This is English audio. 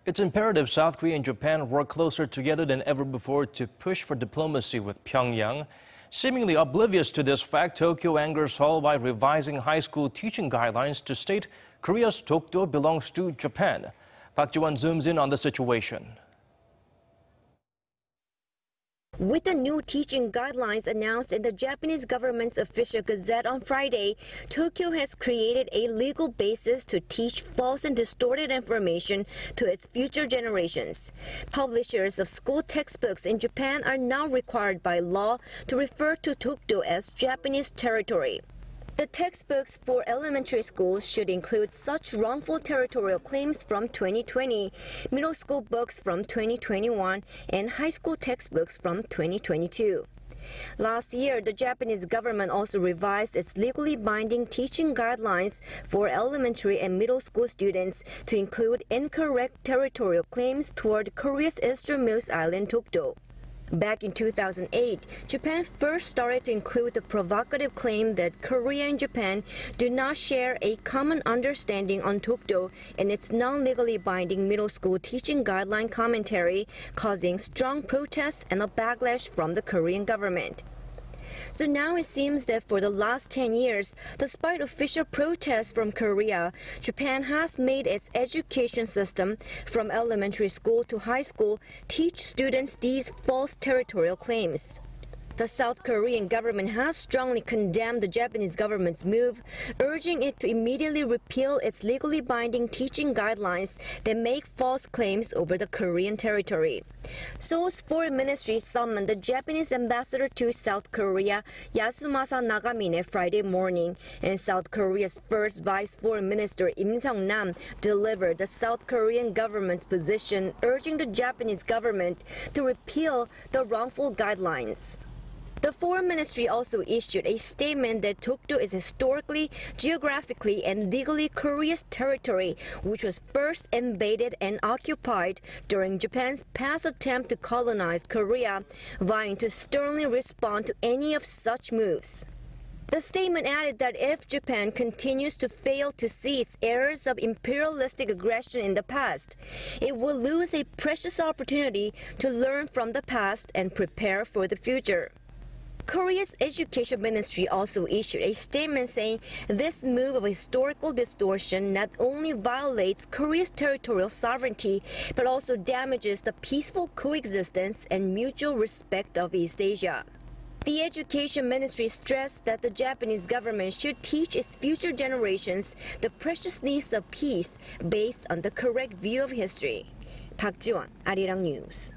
It's imperative South Korea and Japan work closer together than ever before to push for diplomacy with Pyongyang. Seemingly oblivious to this fact, Tokyo angers Seoul by revising high school teaching guidelines to state Korea's Dokdo belongs to Japan. Park Ji-won zooms in on the situation. With the new teaching guidelines announced in the Japanese government's official gazette on Friday, Tokyo has created a legal basis to teach false and distorted information to its future generations. Publishers of school textbooks in Japan are now required by law to refer to Dokdo as Japanese territory. The textbooks for elementary schools should include such wrongful territorial claims from 2020, middle school books from 2021, and high school textbooks from 2022. Last year, the Japanese government also revised its legally binding teaching guidelines for elementary and middle school students to include incorrect territorial claims toward Korea's easternmost island, Dokdo. Back in 2008, Japan first started to include the provocative claim that Korea and Japan do not share a common understanding on Dokdo in its non-legally binding middle school teaching guideline commentary, causing strong protests and a backlash from the Korean government. So now it seems that for the last 10 years, despite official protests from Korea, Japan has made its education system, from elementary school to high school, teach students these false territorial claims. The South Korean government has strongly condemned the Japanese government's move, urging it to immediately repeal its legally binding teaching guidelines that make false claims over the Korean territory. Seoul's foreign ministry summoned the Japanese ambassador to South Korea, Yasumasa Nagamine, Friday morning, and South Korea's first vice foreign minister, Im Seong-nam, delivered the South Korean government's position, urging the Japanese government to repeal the wrongful guidelines. The Foreign Ministry also issued a statement that Dokdo is historically, geographically, and legally Korea's territory, which was first invaded and occupied during Japan's past attempt to colonize Korea, vying to sternly respond to any of such moves. The statement added that if Japan continues to fail to see its errors of imperialistic aggression in the past, it will lose a precious opportunity to learn from the past and prepare for the future. Korea's Education Ministry also issued a statement saying this move of historical distortion not only violates Korea's territorial sovereignty, but also damages the peaceful coexistence and mutual respect of East Asia. The Education Ministry stressed that the Japanese government should teach its future generations the preciousness of peace based on the correct view of history. Park Ji-won, Arirang News.